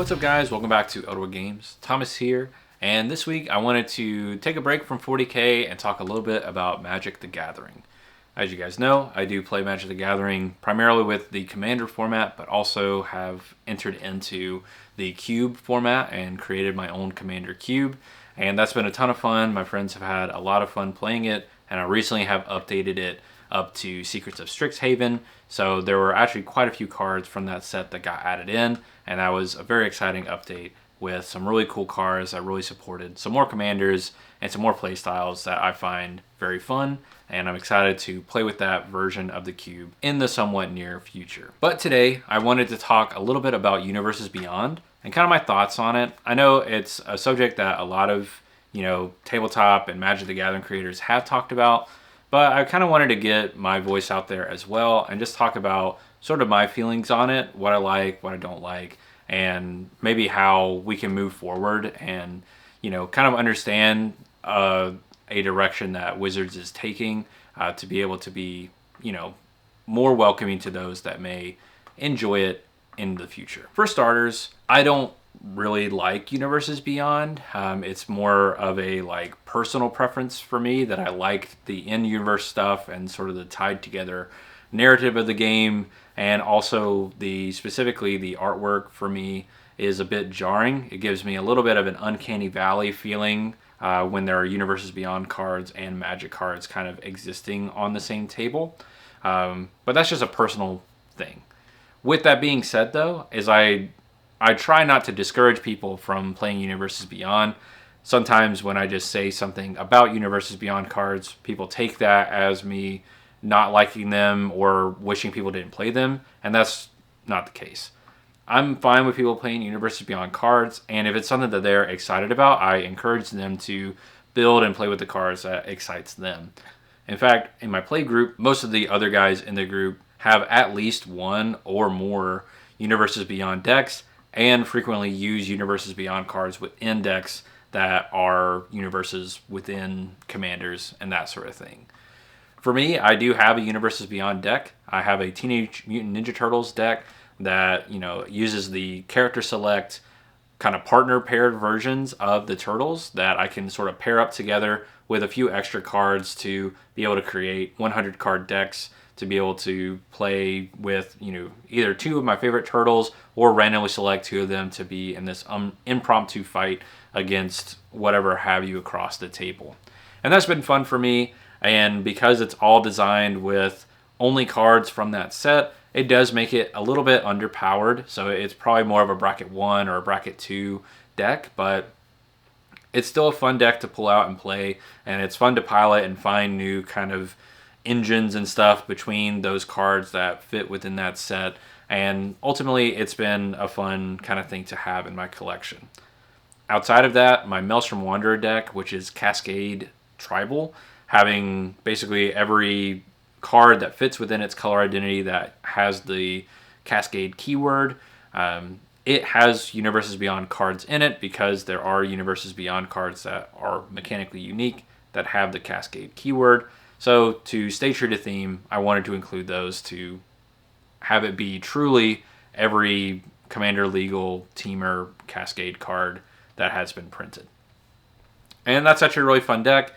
What's up guys, welcome back to Ottawa Games. Thomas here, and this week I wanted to take a break from 40k and talk a little bit about Magic the Gathering. As you guys know, I do play Magic the Gathering primarily with the Commander format, but also have entered into the Cube format and created my own Commander Cube. And that's been a ton of fun. My friends have had a lot of fun playing it, and I recently have updated it up to Secrets of Strixhaven. So there were actually quite a few cards from that set that got added in, and that was a very exciting update with some really cool cards that really supported some more commanders and some more play styles that I find very fun, and I'm excited to play with that version of the cube in the somewhat near future. But today I wanted to talk a little bit about Universes Beyond and kind of my thoughts on it. I know it's a subject that a lot of, tabletop and Magic the Gathering creators have talked about, but I kind of wanted to get my voice out there as well and just talk about sort of my feelings on it, what I like, what I don't like, and maybe how we can move forward and, kind of understand a direction that Wizards is taking to be able to be, more welcoming to those that may enjoy it in the future. For starters, I don't really like Universes Beyond. It's more of a personal preference for me that I like the in-universe stuff and sort of the tied together narrative of the game, and also specifically the artwork for me is a bit jarring. It gives me a little bit of an uncanny valley feeling when there are Universes Beyond cards and Magic cards kind of existing on the same table. But that's just a personal thing. With that being said, though, I try not to discourage people from playing Universes Beyond. Sometimes when I just say something about Universes Beyond cards, people take that as me not liking them or wishing people didn't play them, and that's not the case. I'm fine with people playing Universes Beyond cards, and if it's something that they're excited about, I encourage them to build and play with the cards that excites them. In fact, in my play group, most of the other guys in the group have at least one or more Universes Beyond decks, and frequently use Universes Beyond cards within decks that are universes within commanders and that sort of thing. For me, I do have a Universes Beyond deck. I have a Teenage Mutant Ninja Turtles deck that, uses the character select kind of partner paired versions of the turtles that I can sort of pair up together with a few extra cards to be able to create 100 card decks to be able to play with, either two of my favorite turtles or randomly select two of them to be in this impromptu fight against whatever have you across the table. And that's been fun for me, and because it's all designed with only cards from that set, it does make it a little bit underpowered, so it's probably more of a bracket 1 or a bracket 2 deck, but it's still a fun deck to pull out and play, and it's fun to pilot and find new kind of engines and stuff between those cards that fit within that set, and ultimately it's been a fun kind of thing to have in my collection. Outside of that, my Maelstrom Wanderer deck, which is Cascade Tribal, having basically every card that fits within its color identity that has the Cascade keyword. It has Universes Beyond cards in it because there are Universes Beyond cards that are mechanically unique that have the Cascade keyword. So to stay true to theme, I wanted to include those to have it be truly every Commander Legal Teamer Cascade card that has been printed. And that's actually a really fun deck.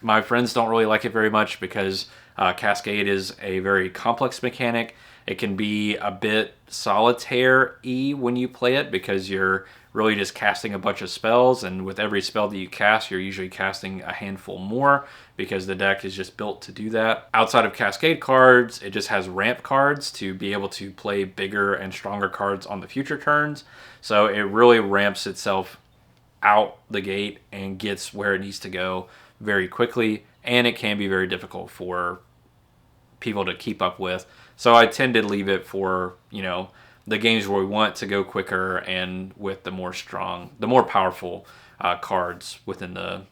My friends don't really like it very much because Cascade is a very complex mechanic. It can be a bit solitaire-y when you play it because you're really just casting a bunch of spells, and with every spell that you cast, you're usually casting a handful more because the deck is just built to do that. Outside of Cascade cards, it just has ramp cards to be able to play bigger and stronger cards on the future turns. So it really ramps itself out the gate and gets where it needs to go very quickly, and it can be very difficult for people to keep up with. So I tend to leave it for, the games where we want to go quicker and with the more powerful cards within the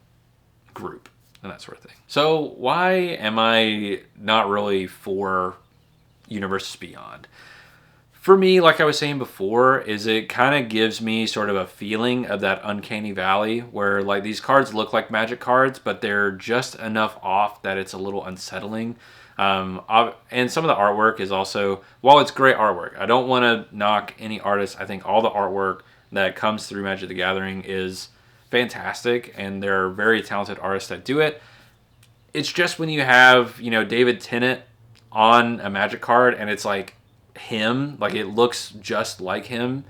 group and that sort of thing. So why am I not really for Universes Beyond? For me, like I was saying before, is it kind of gives me sort of a feeling of that uncanny valley where these cards look like Magic cards, but they're just enough off that it's a little unsettling. And some of the artwork is also, while it's great artwork, I don't want to knock any artist. I think all the artwork that comes through Magic the Gathering is fantastic, and there are very talented artists that do it. It's just when you have, David Tennant on a Magic card and it's like him, like it looks just like him,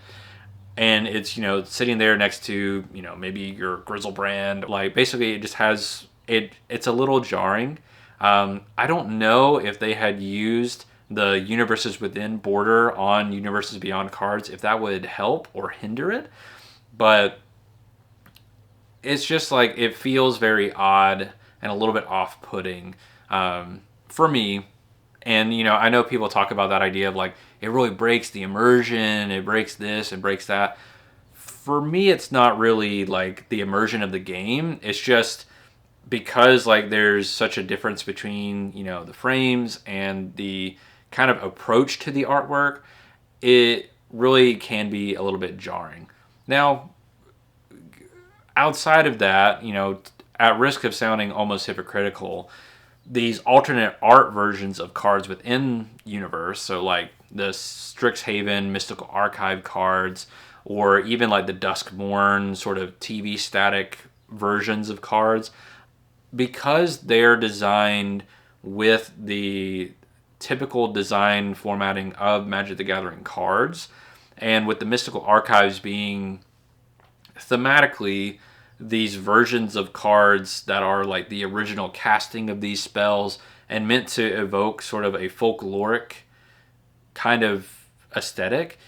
and it's, sitting there next to, maybe your Griselbrand, like basically it just has, it's a little jarring. I don't know if they had used the Universes Within border on Universes Beyond cards, if that would help or hinder it, but it's just like, it feels very odd and a little bit off-putting for me. And, I know people talk about that idea of like, it really breaks the immersion, it breaks this, it breaks that. For me, it's not really like the immersion of the game. It's just because like there's such a difference between, the frames and the kind of approach to the artwork, it really can be a little bit jarring. Now, outside of that, at risk of sounding almost hypocritical, these alternate art versions of cards within Universe, so like the Strixhaven Mystical Archive cards, or even like the Duskmourn sort of TV static versions of cards, because they're designed with the typical design formatting of Magic the Gathering cards, and with the Mystical Archives being thematically these versions of cards that are like the original casting of these spells and meant to evoke sort of a folkloric kind of aesthetic,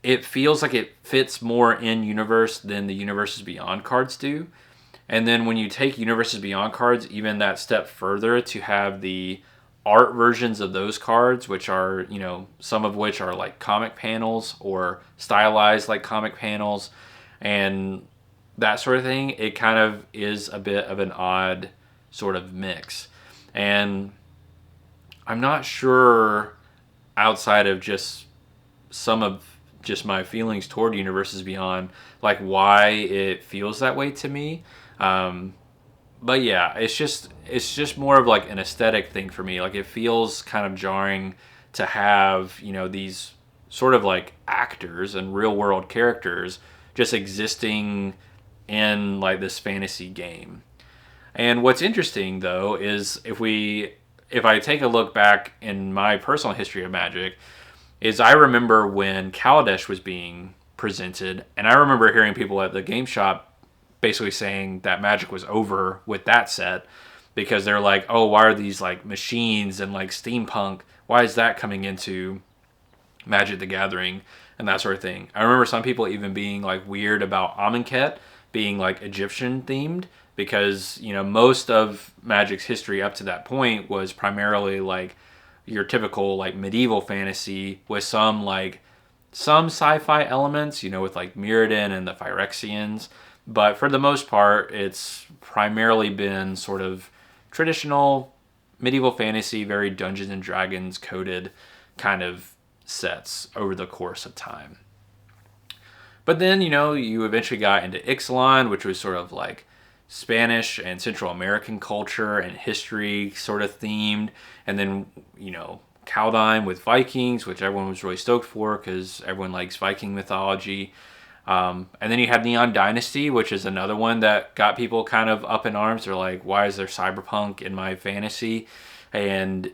it feels like it fits more in Universe than the Universes Beyond cards do. And then when you take Universes Beyond cards even that step further to have the art versions of those cards, which are, some of which are like comic panels or stylized like comic panels and that sort of thing, it kind of is a bit of an odd sort of mix. And I'm not sure, outside of just some of just my feelings toward Universes Beyond, like why it feels that way to me. But yeah, it's just more of like an aesthetic thing for me. Like it feels kind of jarring to have, these sort of like actors and real world characters just existing in like this fantasy game. And what's interesting though is if I take a look back in my personal history of Magic, is I remember when Kaladesh was being presented, and I remember hearing people at the game shop basically saying that Magic was over with that set because they're like, oh, why are these like machines and like steampunk? Why is that coming into Magic the Gathering and that sort of thing? I remember some people even being like weird about Amonkhet being like Egyptian themed because, most of Magic's history up to that point was primarily like your typical like medieval fantasy with some sci-fi elements, with like Mirrodin and the Phyrexians. But for the most part, it's primarily been sort of traditional medieval fantasy, very Dungeons and Dragons coded kind of sets over the course of time. But then, you eventually got into Ixalan, which was sort of like Spanish and Central American culture and history sort of themed. And then, Kaldheim with Vikings, which everyone was really stoked for because everyone likes Viking mythology. And then you had Neon Dynasty, which is another one that got people kind of up in arms. They're like, why is there cyberpunk in my fantasy? And,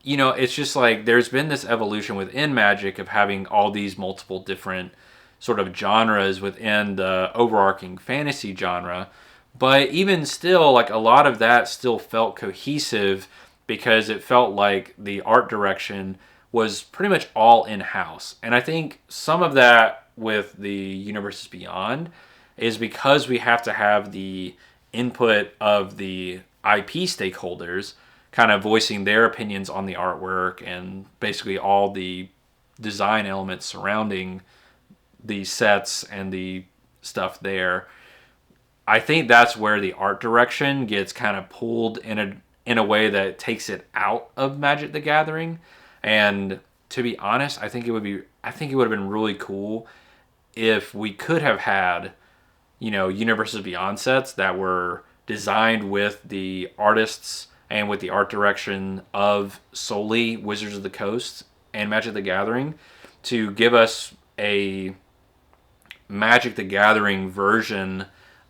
it's just like there's been this evolution within Magic of having all these multiple different sort of genres within the overarching fantasy genre. But even still, like a lot of that still felt cohesive because it felt like the art direction was pretty much all in-house. And I think some of that with the Universes Beyond is because we have to have the input of the IP stakeholders kind of voicing their opinions on the artwork and basically all the design elements surrounding the sets and the stuff there. I think that's where the art direction gets kind of pulled in a way that takes it out of Magic the Gathering. And to be honest, I think it would have been really cool if we could have had, Universes Beyond sets that were designed with the artists and with the art direction of solely Wizards of the Coast and Magic the Gathering, to give us a Magic the Gathering version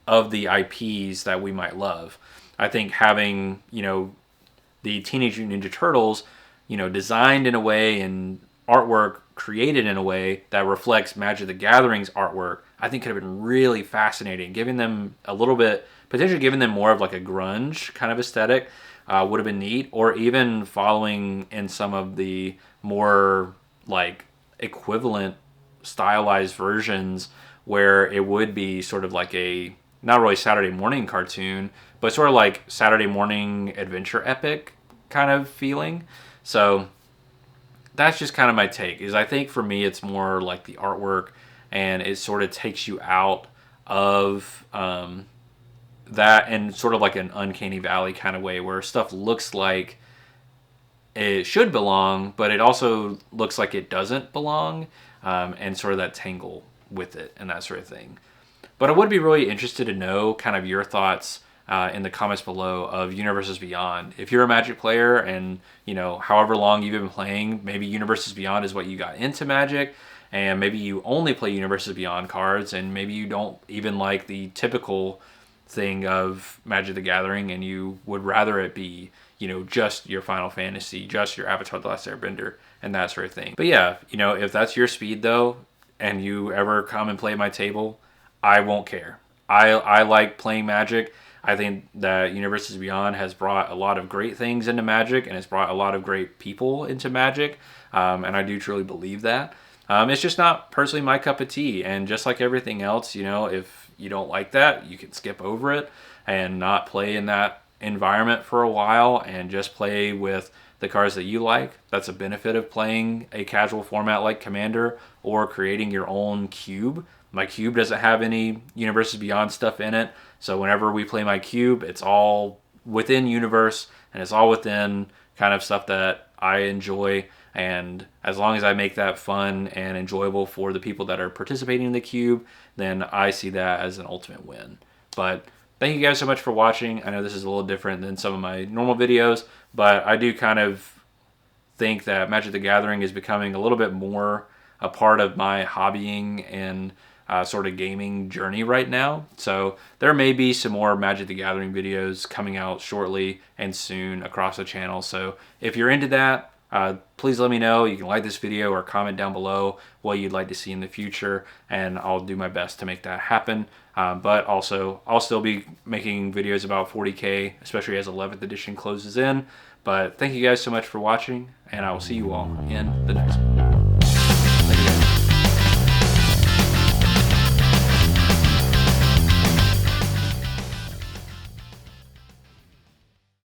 of the IPs that we might love. I think having, the Teenage Mutant Ninja Turtles, designed in a way and artwork created in a way that reflects Magic the Gathering's artwork, I think could have been really fascinating. Giving them a little bit, potentially giving them more of like a grunge kind of aesthetic would have been neat. Or even following in some of the more like equivalent stylized versions where it would be sort of like a, not really Saturday morning cartoon, but sort of like Saturday morning adventure epic kind of feeling. So that's just kind of my take. Is I think for me it's more like the artwork, and it sort of takes you out of that and sort of like an uncanny valley kind of way where stuff looks like it should belong, but it also looks like it doesn't belong, and sort of that tangle with it and that sort of thing. But I would be really interested to know kind of your thoughts in the comments below of Universes Beyond. If you're a Magic player and, however long you've been playing, maybe Universes Beyond is what you got into Magic, and maybe you only play Universes Beyond cards, and maybe you don't even like the typical thing of Magic the Gathering, and you would rather it be, just your Final Fantasy, just your Avatar The Last Airbender, and that sort of thing. But yeah, if that's your speed though, and you ever come and play my table, I won't care. I like playing Magic. I think that Universes Beyond has brought a lot of great things into Magic, and has brought a lot of great people into Magic, and I do truly believe that. It's just not personally my cup of tea, and just like everything else, if you don't like that, you can skip over it and not play in that environment for a while and just play with the cards that you like. That's a benefit of playing a casual format like Commander or creating your own cube. My cube doesn't have any Universes Beyond stuff in it, so whenever we play my cube, it's all within universe, and it's all within kind of stuff that I enjoy. And as long as I make that fun and enjoyable for the people that are participating in the cube, then I see that as an ultimate win. But thank you guys so much for watching. I know this is a little different than some of my normal videos, but I do kind of think that Magic the Gathering is becoming a little bit more a part of my hobbying and sort of gaming journey right now. So there may be some more Magic the Gathering videos coming out shortly and soon across the channel. So if you're into that, please let me know. You can like this video or comment down below what you'd like to see in the future, and I'll do my best to make that happen. But also, I'll still be making videos about 40K, especially as 11th edition closes in. But thank you guys so much for watching, and I will see you all in the next one.